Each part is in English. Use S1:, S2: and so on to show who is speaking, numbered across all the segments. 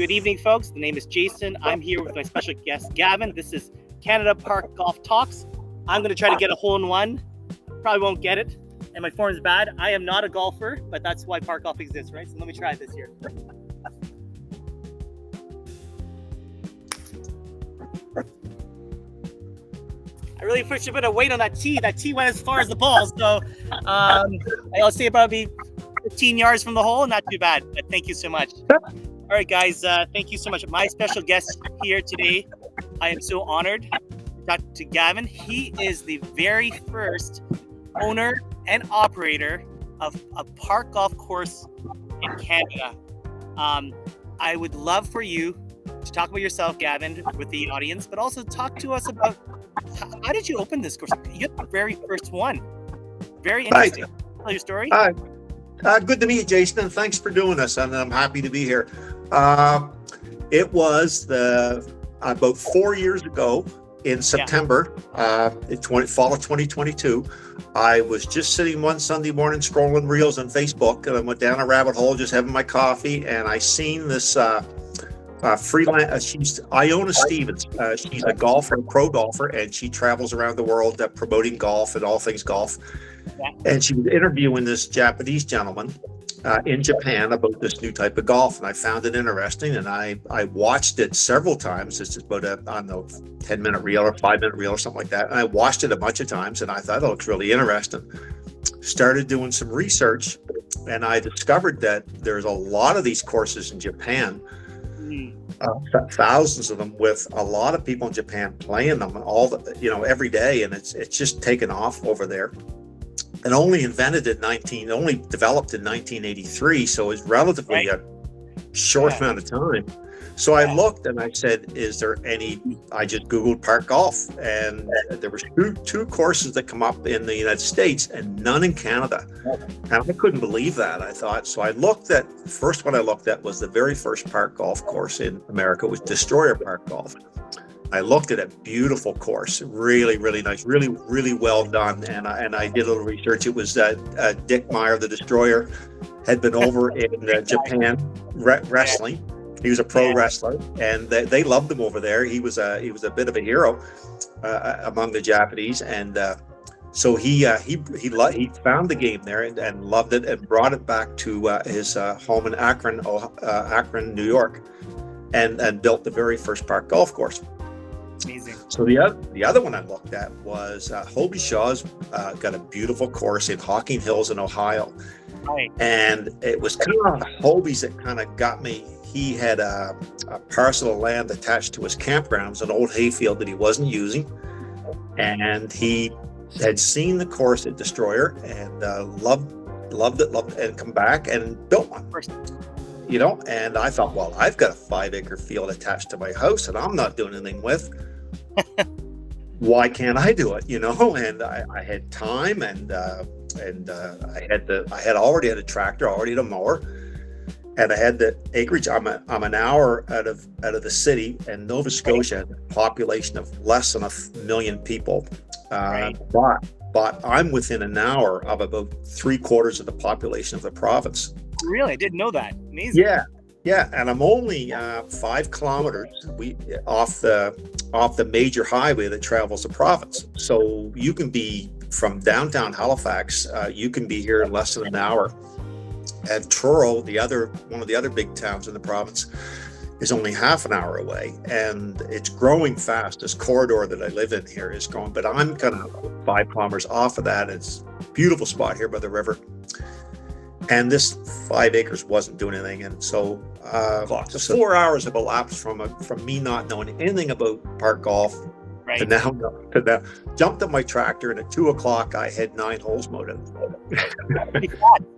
S1: Good evening, folks. The name is Jason. I'm here with my special guest, Gavin. This is Canada ParkGolf Talks. I'm going to try to get a hole-in-one. Probably won't get it, and my form is bad. I am not a golfer, but that's why park golf exists, right? So let me try this here. I really pushed a bit of weight on that tee. That tee went as far as the ball, so I'll say probably 15 yards from the hole. Not too bad, but thank you so much. All right, guys, thank you so much. My special guest here today, I am so honored to talk to Gavin. He is the very first owner and operator of a park golf course in Canada. I would love for you to talk about yourself, Gavin, with the audience, but also talk to us about how did you open this course? You're the very first one. Very interesting. Hi. Tell your story.
S2: Hi. Good to meet you, Jason, and thanks for doing this, and I'm happy to be here. It was about 4 years ago in September, fall of 2022. I was just sitting one Sunday morning scrolling reels on Facebook, and I went down a rabbit hole just having my coffee, and I seen this freelance. She's Iona Stevens. She's a golfer, a pro golfer, and she travels around the world promoting golf and all things golf. And she was interviewing this Japanese gentleman in Japan about this new type of golf, and I found it interesting, and I watched it several times. It's about a 10-minute reel or 5-minute reel or something like that, and I watched it a bunch of times, and I thought it looks really interesting. Started doing some research, and I discovered that there's a lot of these courses in Japan, thousands of them, with a lot of people in Japan playing them every day, and it's just taken off over there. And only developed in 1983, so it's relatively a short amount of time. So I looked and I said, is there any, I just Googled park golf, and there was two courses that come up in the United States and none in Canada. And I couldn't believe that, I thought. So I looked at, the first one I looked at was the very first park golf course in America, was Destroyer Park Golf. I looked at a beautiful course, really, really nice, really, really well done. And I did a little research. It was Dick Meyer, the Destroyer, had been over in Japan wrestling. He was a pro wrestler, and they loved him over there. He was a bit of a hero among the Japanese, and so he found the game there and loved it, and brought it back to his home in Akron, New York, and built the very first park golf course.
S1: Amazing.
S2: So the other one I looked at was Hobie Shaw's got a beautiful course in Hocking Hills in Ohio.
S1: Right.
S2: And it was kind of Hobie's that kind of got me. He had a parcel of land attached to his campgrounds, an old hayfield that he wasn't using. And he had seen the course at Destroyer and loved it, and come back and built one. And I thought, well, I've got a 5-acre field attached to my house and I'm not doing anything with. Why can't I do it? And I had time, and I already had a tractor, already had a mower, and I had the acreage. I'm an hour out of the city, and Nova Scotia has a population of less than 1 million people. But I'm within an hour of about 3/4 of the population of the province.
S1: Really? I didn't know that. Amazing.
S2: Yeah, and I'm only 5 kilometers off the major highway that travels the province. So you can be from downtown Halifax. You can be here in less than an hour. And Truro, one of the other big towns in the province, is only half an hour away, and it's growing fast. This corridor that I live in here is growing, but I'm kind of 5 kilometers off of that. It's a beautiful spot here by the river. And this 5 acres wasn't doing anything, and so 4 hours have elapsed from me not knowing anything about park golf to now jumped on my tractor, and at 2:00 I had 9 holes mowed in.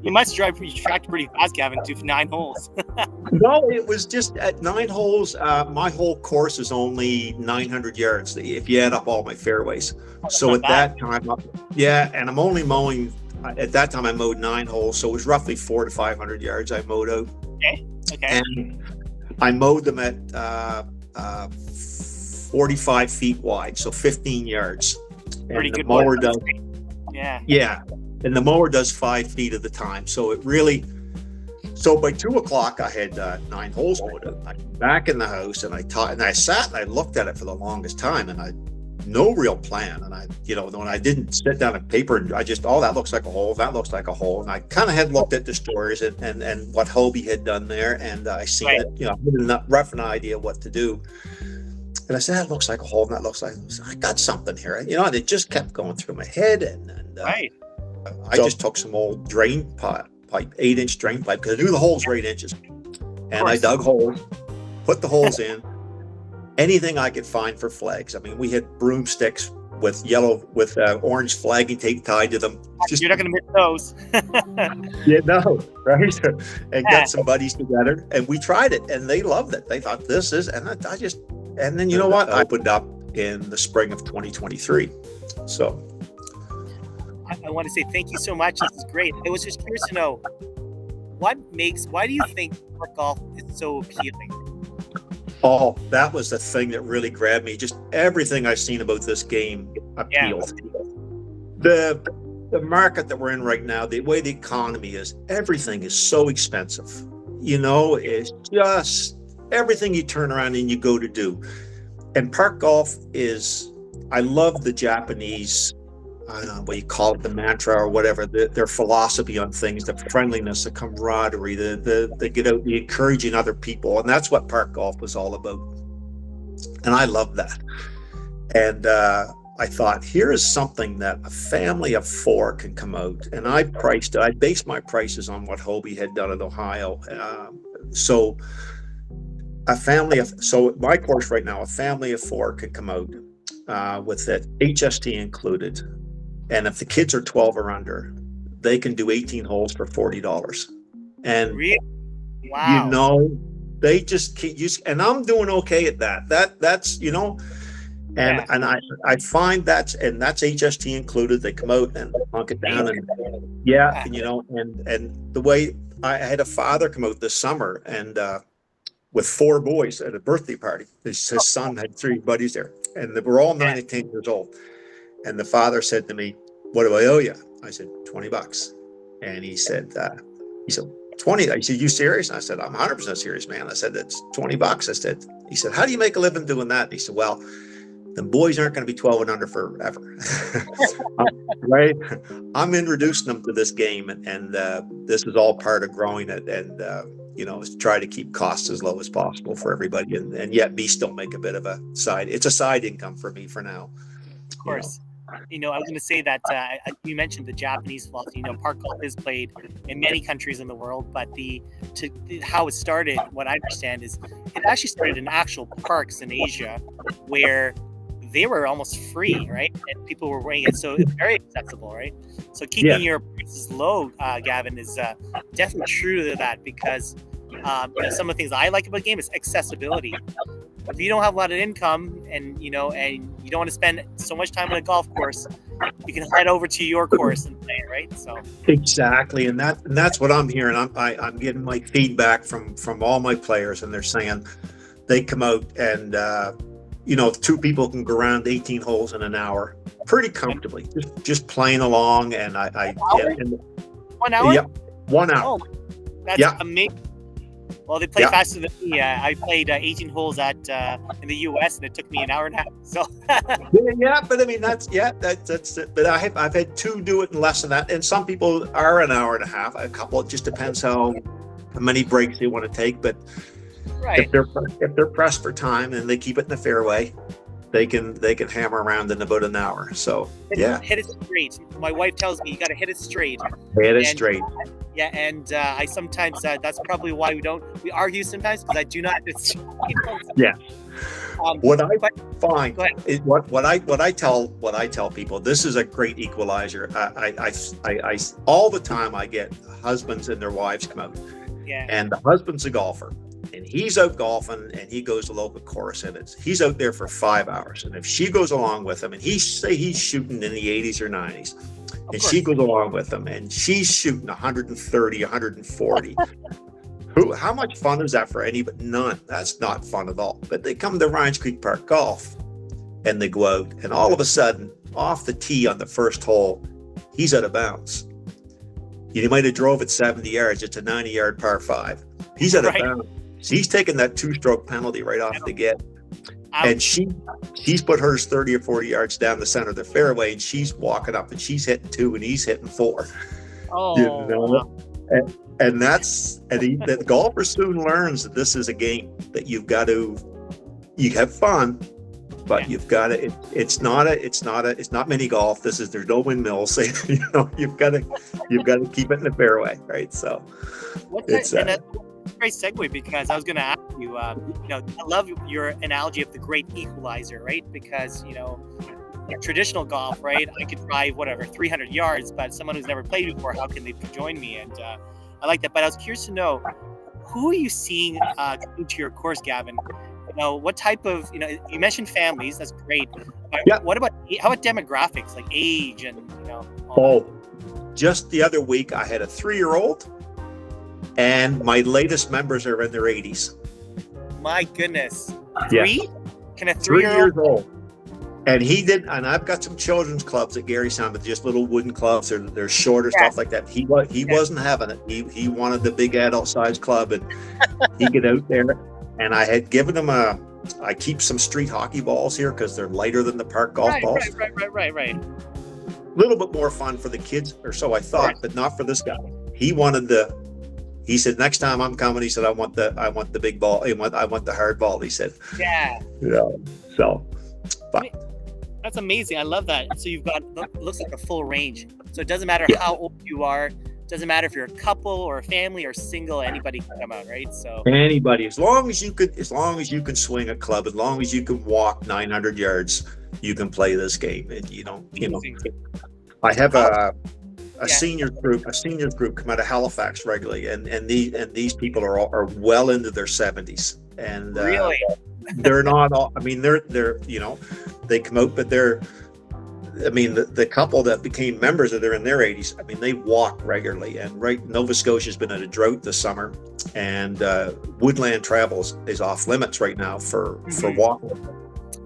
S1: You must drive your tractor pretty fast, Gavin, to 9 holes.
S2: No, it was just at 9 holes. My whole course is only 900 yards if you add up all my fairways. So at that time, and I'm only mowing. At that time, I mowed 9 holes, so it was roughly 400 to 500 yards I mowed out.
S1: Okay.
S2: And I mowed them at 45 feet wide, so 15 yards.
S1: Pretty good.
S2: Mower does.
S1: Yeah.
S2: Yeah, and the mower does 5 feet at the time, so it really. So by 2:00, I had 9 holes loaded. I came back in the house and I sat and I looked at it for the longest time, and I no real plan. And when I didn't sit down on paper and I just, that looks like a hole, that looks like a hole. And I kind of had looked at the stories and what Hobie had done there, and I seen it, I had a rough idea what to do. And I said, that looks like a hole, and that looks like, I got something here. And it just kept going through my head. I just took some old drain pipe, 8-inch drain pipe, because I knew the holes were 8 inches. And I dug holes, put the holes in, anything I could find for flags. I mean, we had broomsticks with orange flagging tape tied to them.
S1: You're not going to miss those.
S2: Right? And got some buddies together, and we tried it, and they loved it. They thought this is, and then you know what? I opened up in the spring of 2023. So
S1: I want to say thank you so much. This is great. I was just curious to know, why do you think park golf is so appealing?
S2: Oh, that was the thing that really grabbed me. Just everything I've seen about this game appealed. Yeah. The market that we're in right now, the way the economy is, everything is so expensive. It's just everything you turn around and you go to do. And park golf is, I love the Japanese, I don't know what you call it, the mantra or whatever, their philosophy on things, the friendliness, the camaraderie, the get out, the encouraging other people. And that's what park golf was all about. And I love that. And I thought, here is something that a family of 4 can come out. And I based my prices on what Hobie had done in Ohio. So my course right now, a family of 4 can come out with that HST included. And if the kids are 12 or under, they can do 18 holes for $40. And
S1: really? Wow.
S2: They just keep using, and I'm doing okay at that. That's and I find that's HST included. They come out and plunk it down, and and the way I had a father come out this summer and with 4 boys at a birthday party. His son had 3 buddies there, and they were all 9 and 10 years old. And the father said to me, "What do I owe you?" I said, $20. And he said, 20. I said, "You serious?" And I said, "I'm 100% serious, man." I said, "That's $20." He said, "How do you make a living doing that?" And he said, "Well, the boys aren't going to be 12 and under forever." Right? I'm introducing them to this game, and this is all part of growing it, and try to keep costs as low as possible for everybody, and yet me still make a bit of a it's a side income for me for now.
S1: Of course. I was going to say that you mentioned the Japanese philosophy. Park golf is played in many countries in the world, but how it started, what I understand, is it actually started in actual parks in Asia where they were almost free, right? And people were wearing it, so it's very accessible, right? So keeping your prices low, Gavin, is definitely true to that, because some of the things I like about the game is accessibility. If you don't have a lot of income and you don't want to spend so much time on a golf course, you can head over to your course and play, right? So exactly,
S2: and that's what I'm hearing. I'm getting my feedback from all my players, and they're saying they come out and 2 people can go around 18 holes in an hour pretty comfortably, just playing along. And
S1: 1 hour?
S2: Yeah, 1 hour.
S1: Oh, that's amazing. Well, they play faster than me. I played 18 holes in the U.S. and it took me an hour and a half. So
S2: but I mean that's it. But I've had 2 do it in less than that, and some people are an hour and a half. A couple, it just depends how many breaks they want to take. But if they're pressed for time and they keep it in the fairway, they can hammer around in about an hour. So
S1: hit it straight. My wife tells me you got to hit it straight.
S2: Straight.
S1: Yeah, and I sometimes that's probably why we argue sometimes, because I do not.
S2: Yeah. What I find is what I tell people. This is a great equalizer. I all the time I get husbands and their wives come out, and the husband's a golfer, and he's out golfing, and he goes to the local course, and he's out there for 5 hours, and if she goes along with him, and he's shooting in the 80s or 90s. And she goes along with them, and she's shooting 130, 140. How much fun is that for anybody? None. That's not fun at all. But they come to Ryan's Creek Park Golf, and they go out, and all of a sudden, off the tee on the first hole, he's out of bounds. You might have drove it 70 yards. It's a 90-yard par 5. He's at a bound. He's taking that 2-stroke penalty right off the get. And she's put hers 30 or 40 yards down the center of the fairway, and she's walking up, and she's hitting 2, and he's hitting 4.
S1: Oh,
S2: you know? And the golfer soon learns that this is a game that you have fun, but you've got to. It's not mini golf. There's no windmills. You've got to keep it in the fairway, right? So
S1: that's a great segue, because I was going to ask you. I love your analogy of the great equalizer, right? Because traditional golf, right? I could drive 300 yards, but someone who's never played before, how can they join me? And I like that. But I was curious to know, who are you seeing come to your course, Gavin? What type of, you mentioned families, that's great. But how about demographics, like age and,
S2: just the other week I had a 3-year-old, and my latest members are in their 80s.
S1: My goodness. 3?
S2: Yeah.
S1: Can a
S2: 3
S1: 3-year-old?
S2: years old. And and I've got some children's clubs at Gary Sound, but just little wooden clubs. They're shorter, stuff like that. He wasn't having it. He wanted the big adult size club, and he get out there. And I had given him I keep some street hockey balls here because they're lighter than the park golf balls.
S1: Right.
S2: A little bit more fun for the kids, or so I thought, but not for this guy. He said, next time I'm coming, he said, I want the big ball. I want the hard ball. He said, so, but.
S1: That's amazing. I love that. So you've got, looks like a full range. So it doesn't matter how old you are. Doesn't matter if you're a couple or a family or single, anybody can come out, right? So
S2: anybody, as long as you can swing a club, as long as you can walk 900 yards, you can play this game. And I have a seniors group come out of Halifax regularly, and these people are well into their 70s, and
S1: really,
S2: they're not all. I mean, they're they come out, but the couple that became members they're in their 80s. I mean, they walk regularly, and Nova Scotia's been at a drought this summer, and woodland travels is off limits right now for walking.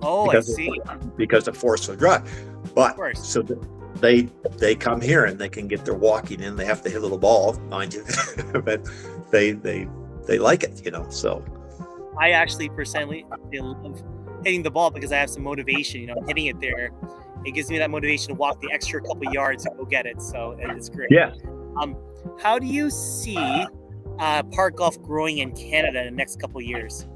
S1: Oh, I see.
S2: Because the forests are dry, but so they come here and they can get their walking in. They have to hit a little ball, mind you, but they like it, So
S1: I actually personally love hitting the ball because I have some motivation, hitting it there. It gives me that motivation to walk the extra couple yards and go get it. So it's great.
S2: Yeah.
S1: How do you see park golf growing in Canada in the next couple of years?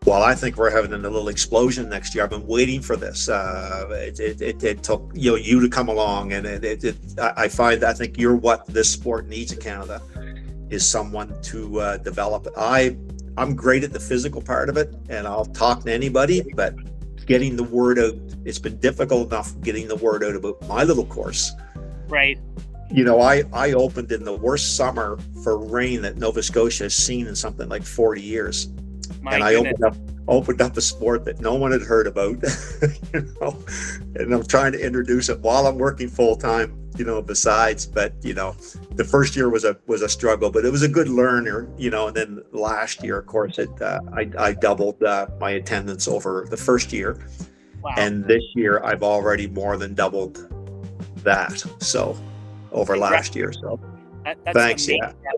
S2: Well, I think we're having a little explosion next year. I've been waiting for this. It took you to come along, and I think you're what this sport needs in Canada is someone to develop it. I'm great at the physical part of it, and I'll talk to anybody, but getting the word out, it's been difficult enough getting the word out about my little course.
S1: Right.
S2: I opened in the worst summer for rain that Nova Scotia has seen in something like 40 years. I opened up a sport that no one had heard about, and I'm trying to introduce it while I'm working full time, besides, but the first year was a struggle, but it was a good learner, and then last year, of course, I doubled my attendance over the first year.
S1: Wow.
S2: And this year I've already more than doubled that. So over last year. So
S1: that's
S2: thanks.
S1: Amazing.
S2: Yeah.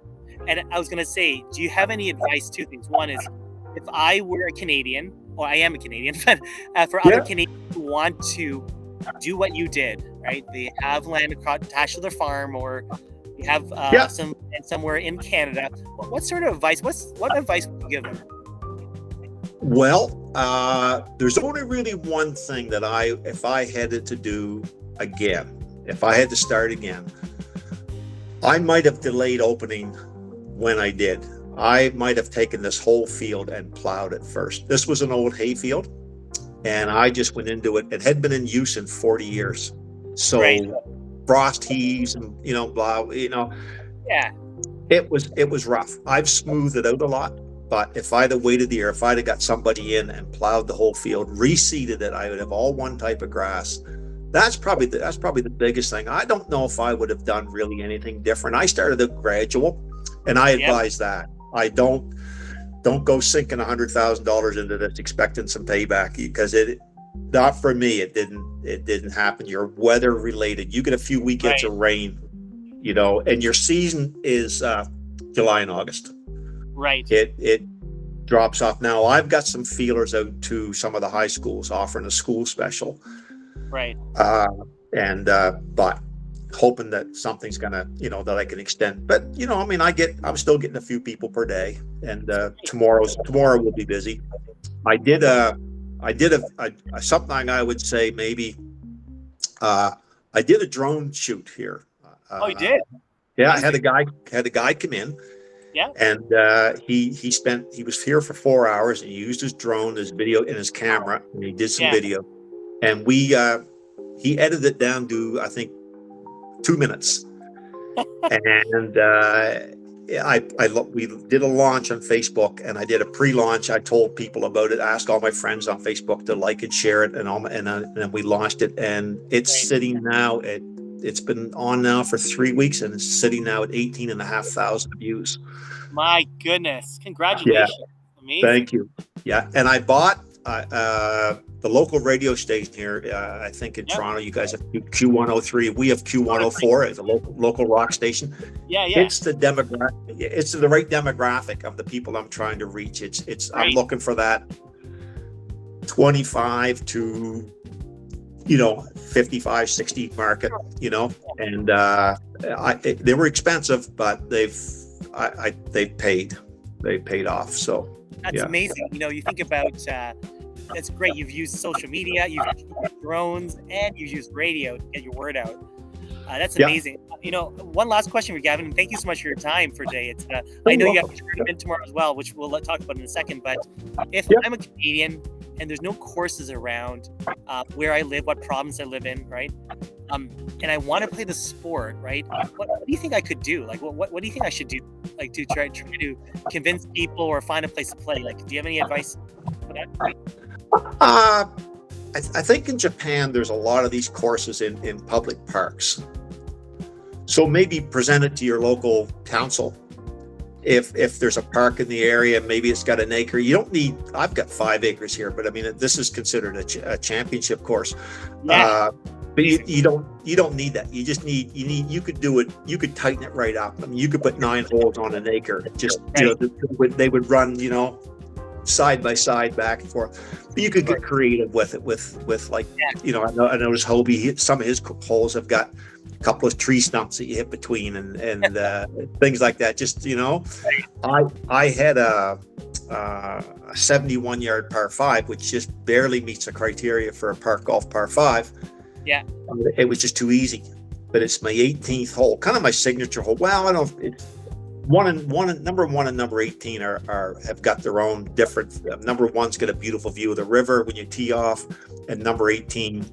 S1: And I was going to say, do you have any advice? 2 things. One is, if I were a Canadian, or I am a Canadian, but for other Canadians who want to do what you did, right? They have land attached to their farm, or they have some land somewhere in Canada. What sort of advice? What advice would you give them?
S2: Well, there's only really one thing that if I had to do again, if I had to start again, I might have delayed opening when I did. I might have taken this whole field and plowed it first. This was an old hay field, and I just went into it. It had been in use in 40 years. So frost heaves and,
S1: Yeah.
S2: It was rough. I've smoothed it out a lot, but if I'd have waited the year, if I'd have got somebody in and plowed the whole field, reseeded it, I would have all one type of grass. That's probably the biggest thing. I don't know if I would have done really anything different. I started it gradual, and I advise that. I don't go sinking $100,000 into this expecting some payback, because not for me. It didn't happen. You're weather related. You get a few weekends of rain, you know, and your season is July and August.
S1: Right.
S2: It drops off. Now I've got some feelers out to some of the high schools offering a school special.
S1: Right.
S2: But hoping that something's gonna, you know, that I can extend. But you know, I mean, I'm still getting a few people per day, and tomorrow will be busy. I did something I would say maybe. I did a drone shoot here.
S1: Oh, you did?
S2: Yeah, I had a guy come in.
S1: Yeah.
S2: And he was here for 4 hours, and he used his drone, his video, and his camera, and he did some video. And he edited it down to, I think, 2 minutes. And we did a launch on Facebook, and I did a pre-launch. I told people about it, asked all my friends on Facebook to like and share it, and then we launched it, and it's sitting now it's been on now for 3 weeks, and it's sitting now at 18,500 views.
S1: My goodness. Congratulations.
S2: Yeah.
S1: Amazing.
S2: Thank you. Yeah. And I bought the local radio station here. I think in Toronto, you guys have Q103. We have Q104 as a local rock station.
S1: Yeah.
S2: It's the right demographic of the people I'm trying to reach. I'm looking for that 25 to, you know, 55, 60 market, you know, and they were expensive, but they've paid off. So
S1: that's amazing. You know, you think about that's great. You've used social media, you've used drones, and you've used radio to get your word out. That's amazing. You know, one last question for Gavin, and thank you so much for your time for today. It's I know you have a tournament tomorrow as well, which we'll talk about in a second. But if I'm a Canadian and there's no courses around where I live, what province I live in, right? And I want to play the sport, right? What do you think I could do? Like, what do you think I should do? Like, to try to convince people or find a place to play? Like, do you have any advice for that?
S2: I think in Japan, there's a lot of these courses in public parks. So maybe present it to your local council. If there's a park in the area, maybe it's got an acre. You don't need, I've got 5 acres here, but I mean, this is considered a championship course.
S1: Yeah.
S2: But you don't need that. You could do it. You could tighten it right up. I mean, you could put 9 holes on an acre. Just, you know, they would run, you know, side by side, back and forth. But you could get creative with it, with like, you know, I noticed Hobie, some of his holes have got a couple of tree stumps that you hit between and things like that. Just, you know, I had a 71-yard par 5, which just barely meets the criteria for a park golf par 5.
S1: Yeah.
S2: It was just too easy. But it's my 18th hole, kind of my signature hole. Well, I don't know. It's number 1 and number 18 have got their own different. Number 1's got a beautiful view of the river when you tee off, and number 18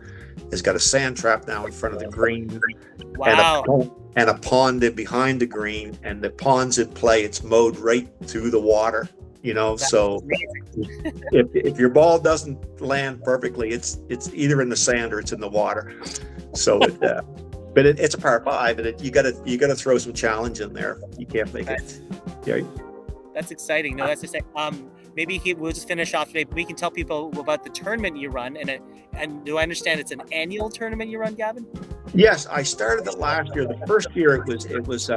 S2: has got a sand trap now in front of the green.
S1: Wow.
S2: And a pond in behind the green, and the pond's in play. It's mowed right through the water. You know, that's so if your ball doesn't land perfectly, it's either in the sand or it's in the water. So but it's a par 5, and you gotta throw some challenge in there. You can't make it. Yeah.
S1: That's exciting. No, that's exciting. Maybe we'll just finish off today. We can tell people about the tournament you run, and do I understand it's an annual tournament you run, Gavin?
S2: Yes, I started it last year. The first year it was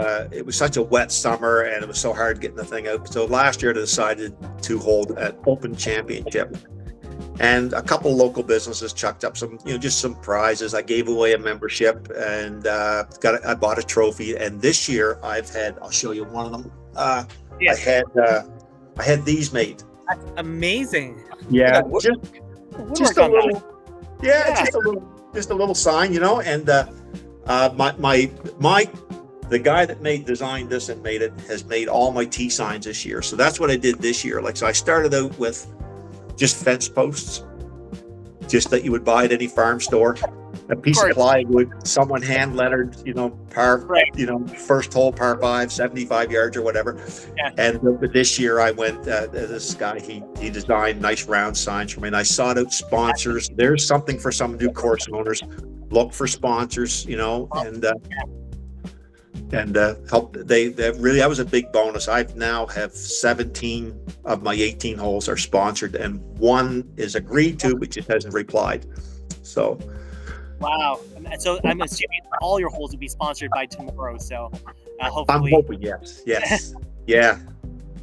S2: such a wet summer, and it was so hard getting the thing out. So last year I decided to hold an open championship, and a couple local businesses chucked up some, you know, just some prizes. I gave away a membership, and I bought a trophy. And this year I'll show you one of them. I had these made.
S1: That's amazing.
S2: Yeah, just a little. Yeah, just a little sign, you know. And the guy that designed this and made it has made all my tee signs this year. So that's what I did this year. Like, so I started out with just fence posts, just that you would buy at any farm store. A piece of plywood, someone hand lettered, you know, you know, first hole par 5, 75 yards or whatever. Yeah. And this year I went, this guy, he designed nice round signs for me, and I sought out sponsors. There's something for some new course owners. Look for sponsors, you know, and help. That was a big bonus. I now have 17 of my 18 holes are sponsored, and 1 is agreed to, but just hasn't replied. So.
S1: Wow. And so I'm assuming all your holes will be sponsored by tomorrow. So
S2: I'm
S1: hopefully.
S2: hoping, yes. Yeah.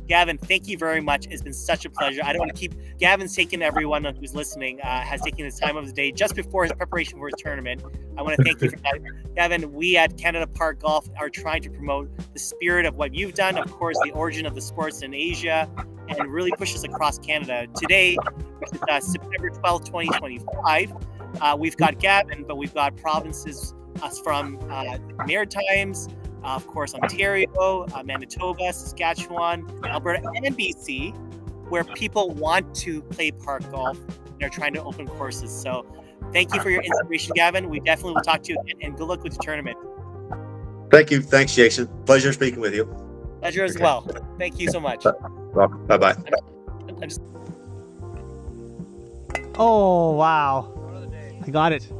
S1: Gavin, thank you very much. It's been such a pleasure. I don't want to keep Gavin's taken everyone who's listening, has taken his time of the day just before his preparation for his tournament. I want to thank you for that. Gavin, we at Canada Park Golf are trying to promote the spirit of what you've done, of course, the origin of the sports in Asia, and really push us across Canada. Today, which is September 12th, 2025, we've got Gavin, but we've got provinces from Maritimes, of course, Ontario, Manitoba, Saskatchewan, Alberta, and BC, where people want to play park golf and are trying to open courses. So thank you for your inspiration, Gavin. We definitely will talk to you again, and good luck with the tournament.
S2: Thank you. Thanks, Jason. Pleasure speaking with you.
S1: Pleasure as well. Thank you so much.
S2: Welcome. Bye-bye.
S3: Oh, wow. I got it.